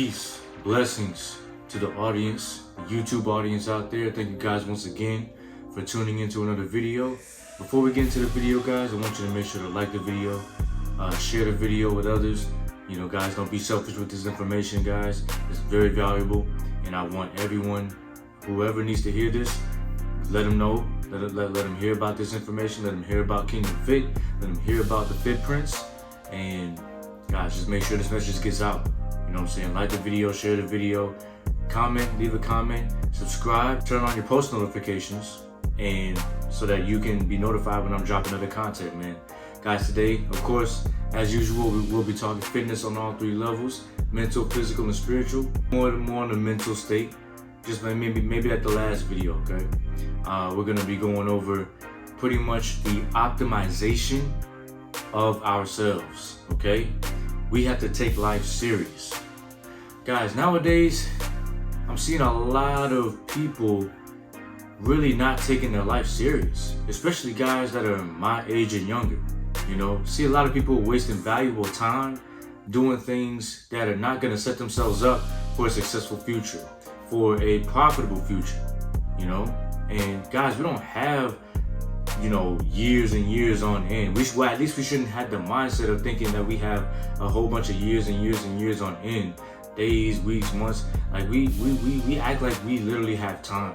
Peace, blessings to the audience, the YouTube audience out there. Thank you guys once again for tuning into another video. Before we get into the video, guys, I want you to make sure to like the video, share the video with others. You know, guys, don't be selfish with this information, guys. It's very valuable, and I want everyone, whoever needs to hear this, let them know. Let them hear about this information. Let them hear about Kingdom Fit. Let them hear about the Fit Prince. And guys, just make sure this message gets out. You know what I'm saying? Like the video, share the video, comment, leave a comment, subscribe, turn on your post notifications, and so that you can be notified when I'm dropping other content, man. Guys, today, of course, as usual, we will be talking fitness on all three levels: mental, physical, and spiritual. More on the mental state, just like maybe at the last video, okay? We're gonna be going over pretty much the optimization of ourselves, okay? We have to take life serious. Guys, nowadays, I'm seeing a lot of people really not taking their life serious, especially guys that are my age and younger. You know, see a lot of people wasting valuable time doing things that are not gonna set themselves up for a successful future, for a profitable future, you know? And guys, we don't have, you know, years and years on end. At least we shouldn't have the mindset of thinking that we have a whole bunch of years and years and years on end, days, weeks, months. Like we act like we literally have time,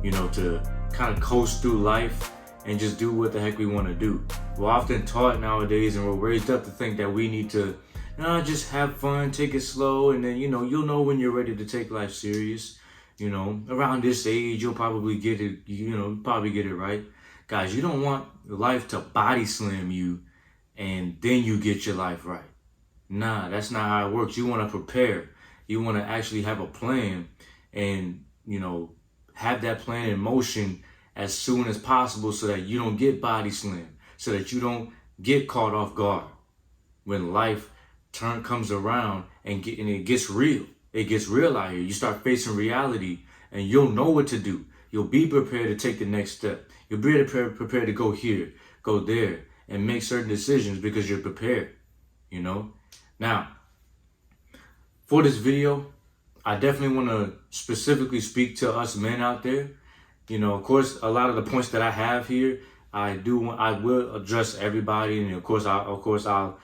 you know, to kind of coast through life and just do what the heck we want to do. We're often taught nowadays, and we're raised up to think that we need to just have fun, take it slow, and then, you know, you'll know when you're ready to take life serious. You know, around this age, you'll probably get it, you know, probably get it right. Guys, you don't want life to body slam you and then you get your life right. Nah, that's not how it works. You want to prepare. You want to actually have a plan and, you know, have that plan in motion as soon as possible so that you don't get body slammed, so that you don't get caught off guard when life comes around and it gets real. It gets real out here. You start facing reality and you'll know what to do. You'll be prepared to take the next step. You'll be prepared to go here, go there, and make certain decisions because you're prepared, you know? Now, for this video, I definitely want to specifically speak to us men out there. You know, of course, a lot of the points that I have here, I will address everybody, and of course I'll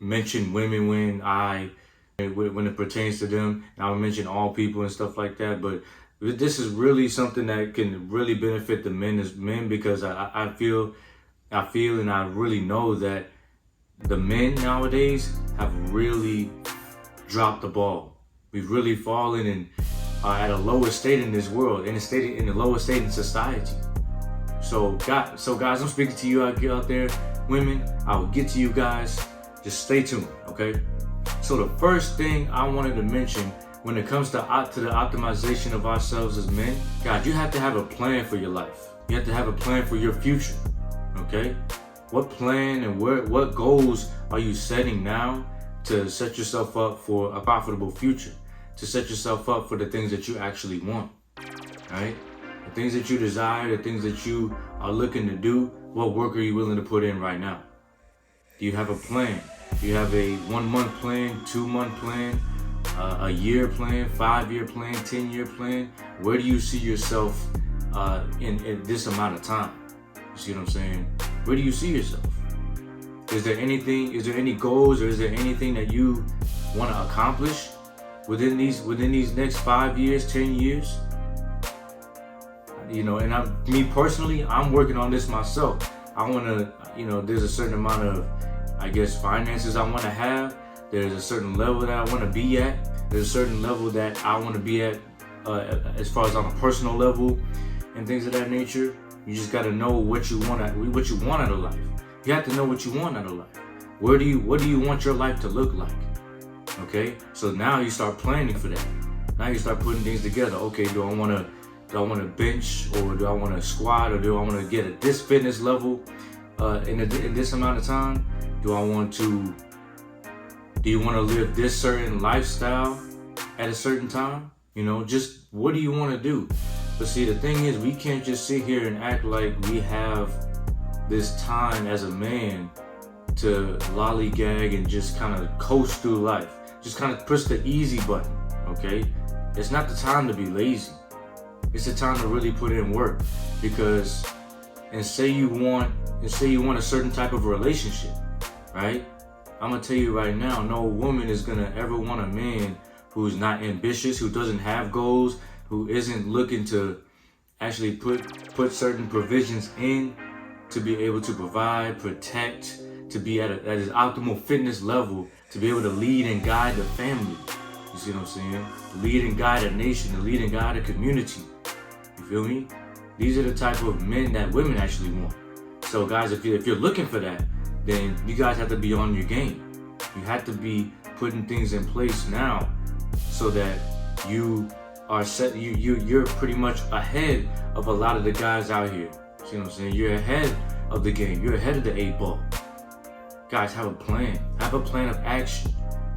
mention women when it pertains to them. And I'll mention all people and stuff like that. But this is really something that can really benefit the men as men, because I feel and I really know that the men nowadays have really dropped the ball. We've really fallen and are at a lower state in this world, in the lowest state in society. So guys, I'm speaking to you out there, women. I will get to you guys. Just stay tuned, okay? So the first thing I wanted to mention when it comes to the optimization of ourselves as men, guys, you have to have a plan for your life. You have to have a plan for your future, okay? What plan and what goals are you setting now to set yourself up for a profitable future, to set yourself up for the things that you actually want, right? The things that you desire, the things that you are looking to do, what work are you willing to put in right now? Do you have a plan? Do you have a 1 month plan, 2 month plan, a year plan, 5-year plan, 10-year plan? Where do you see yourself in this amount of time? You see what I'm saying? Where do you see yourself? Is there any goals, or is there anything that you want to accomplish within these next 5 years, 10 years? You know, and me personally, I'm working on this myself. I want to, you know, there's a certain amount of, I guess, finances I want to have. There's a certain level that I want to be at. There's a certain level that I want to be at as far as on a personal level and things of that nature. You just got to know what you want out of life. You have to know what you want out of life. What do you want your life to look like? Okay? So now you start planning for that. Now you start putting things together. Okay, do I want to bench, or do I want to squat, or do I want to get at this fitness level in this amount of time? Do you want to live this certain lifestyle at a certain time? You know, just what do you want to do? But see, the thing is, we can't just sit here and act like we have this time as a man to lollygag and just kind of coast through life. just kind of push the easy button, okay? It's not the time to be lazy. It's the time to really put in work, because say you want a certain type of relationship, right? I'm gonna tell you right now, no woman is gonna ever want a man who's not ambitious, who doesn't have goals, who isn't looking to actually put certain provisions in to be able to provide, protect, to be at his optimal fitness level, to be able to lead and guide the family. You see what I'm saying? Lead and guide a nation, to lead and guide a community. You feel me? These are the type of men that women actually want. So guys, if you're looking for that, then you guys have to be on your game. You have to be putting things in place now so that you are set. You're pretty much ahead of a lot of the guys out here. See what I'm saying? You're ahead of the game. You're ahead of the 8 ball. Guys, have a plan. Have a plan of action.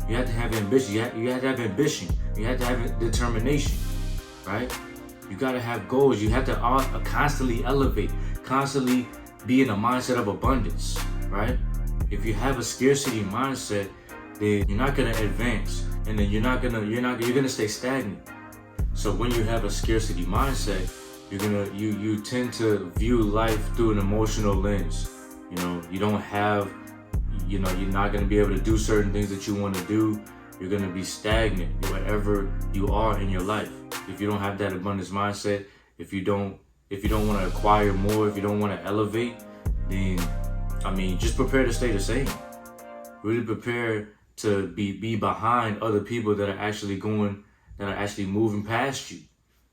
You have to have ambition. You have to have ambition. You have to have determination, right? You got to have goals. You have to constantly elevate, constantly be in a mindset of abundance, right? If you have a scarcity mindset, then you're not gonna advance, and then you're gonna stay stagnant. So when you have a scarcity mindset, you tend to view life through an emotional lens. You know, you're not gonna be able to do certain things that you want to do. You're gonna be stagnant wherever you are in your life. If you don't have that abundance mindset, if you don't want to acquire more, if you don't want to elevate, then just prepare to stay the same. Really prepare to be behind other people that are actually moving past you.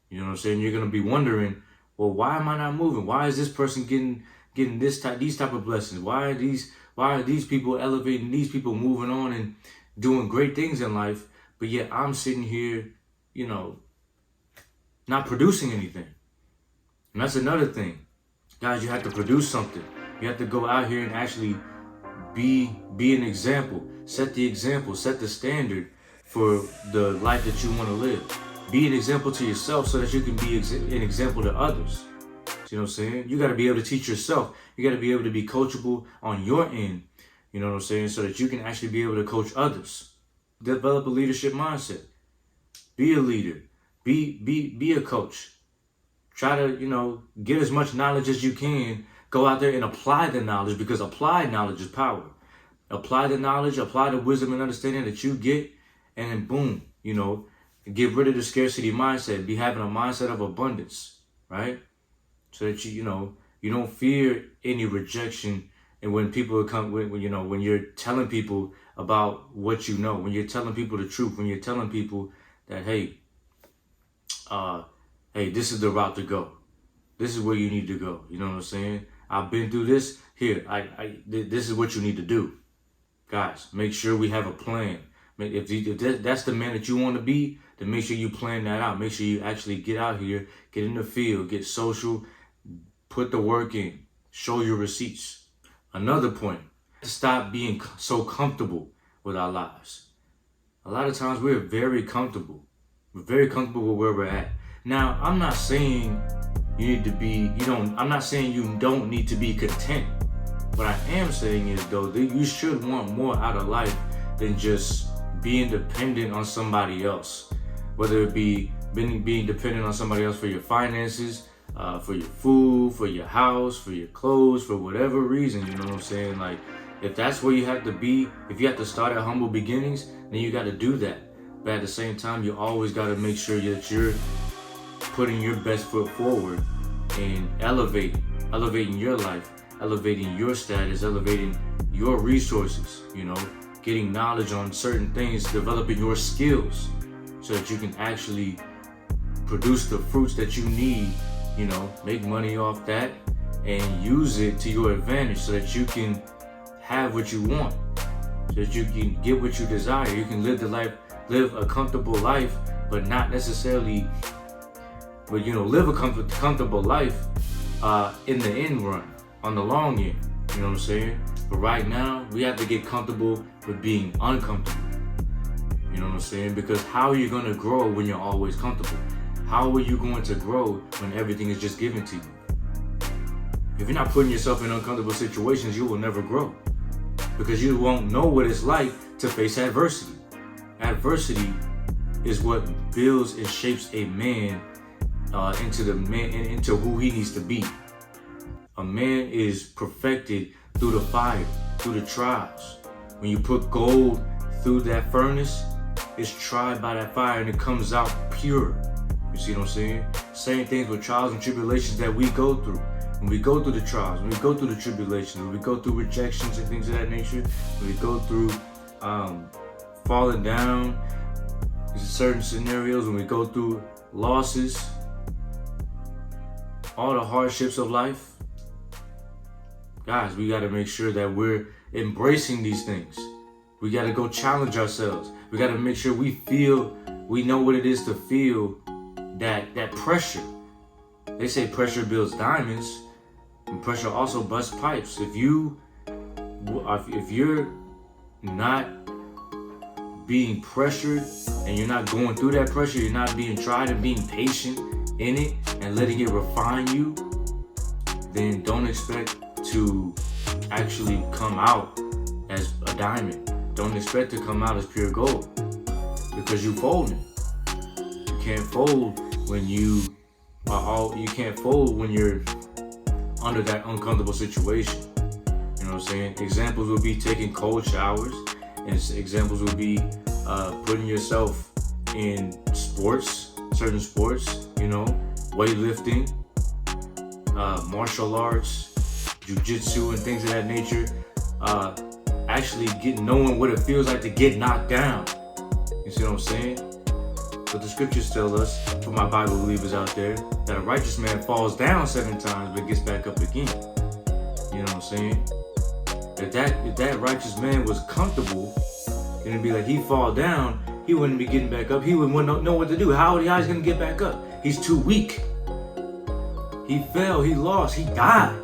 You know what I'm saying? You're gonna be wondering, well, why am I not moving? Why is this person getting these type of blessings? Why are these people elevating? These people moving on and doing great things in life, but yet I'm sitting here, not producing anything. And that's another thing. Guys, you have to produce something. You have to go out here and actually be an example. Set the example, set the standard for the life that you want to live. Be an example to yourself so that you can be an example to others. You know what I'm saying? You got to be able to teach yourself. You got to be able to be coachable on your end. You know what I'm saying? So that you can actually be able to coach others. Develop a leadership mindset. Be a leader. Be a coach. Try to, get as much knowledge as you can. Go out there and apply the knowledge, because applied knowledge is power. Apply the knowledge, apply the wisdom and understanding that you get, and then boom, get rid of the scarcity mindset. Be having a mindset of abundance, right? So that you don't fear any rejection. And when people come, when you're telling people about what you know, when you're telling people the truth, when you're telling people that, hey, this is the route to go. This is where you need to go. You know what I'm saying? I've been through this. Here, this is what you need to do. Guys, make sure we have a plan. If that's the man that you want to be, then make sure you plan that out. Make sure you actually get out here, get in the field, get social, put the work in, show your receipts. Another point, stop being so comfortable with our lives. A lot of times we're very comfortable. We're very comfortable with where we're at. Now, I'm not saying I'm not saying you don't need to be content. What I am saying is, though, that you should want more out of life than just being dependent on somebody else. Whether it be being dependent on somebody else for your finances, for your food, for your house, for your clothes, for whatever reason, you know what I'm saying? Like, if that's where you have to be, if you have to start at humble beginnings, then you got to do that. But at the same time, you always got to make sure that you're putting your best foot forward and elevating your life, elevating your status, elevating your resources, getting knowledge on certain things, developing your skills so that you can actually produce the fruits that you need, make money off that and use it to your advantage so that you can have what you want, so that you can get what you desire. You can live a comfortable life, but not necessarily, live a comfortable life in the end run, on the long end. You know what I'm saying? But right now, we have to get comfortable with being uncomfortable. You know what I'm saying? Because how are you going to grow when you're always comfortable? How are you going to grow when everything is just given to you? If you're not putting yourself in uncomfortable situations, you will never grow. Because you won't know what it's like to face adversity. adversity is what builds and shapes a man into who he needs to be. A man is perfected through the fire, through the trials. When you put gold through that furnace, it's tried by that fire and it comes out pure. You see what I'm saying? Same things with trials and tribulations that we go through. When we go through the trials, when we go through the tribulations, when we go through rejections and things of that nature, when we go through falling down in certain scenarios, when we go through losses, all the hardships of life, guys, we got to make sure that we're embracing these things. We got to go challenge ourselves. We got to make sure we know what it is to feel that pressure. They say pressure builds diamonds, and pressure also busts pipes. If you're not being pressured and you're not going through that pressure, you're not being tried and being patient in it and letting it refine you, then don't expect to actually come out as a diamond. Don't expect to come out as pure gold, because you're folding. You can't fold when you can't fold when you're under that uncomfortable situation. You know what I'm saying? Examples would be taking cold showers, and examples would be putting yourself in sports, certain sports, weightlifting, martial arts, jiu-jitsu and things of that nature. Actually knowing what it feels like to get knocked down. You see what I'm saying? But the scriptures tell us, for my Bible believers out there, that a righteous man falls down 7 times but gets back up again. You know what I'm saying? If that righteous man was comfortable, it'd be like he fall down, he wouldn't be getting back up. He wouldn't know what to do. How are he gonna get back up? He's too weak. He fell, he lost, he died.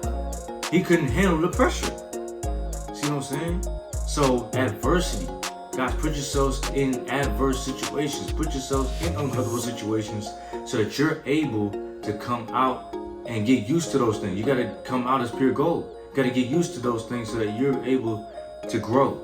He couldn't handle the pressure. See what I'm saying? So adversity, guys, put yourselves in adverse situations. Put yourselves in uncomfortable situations so that you're able to come out and get used to those things. You got to come out as pure gold. You got to get used to those things so that you're able to grow.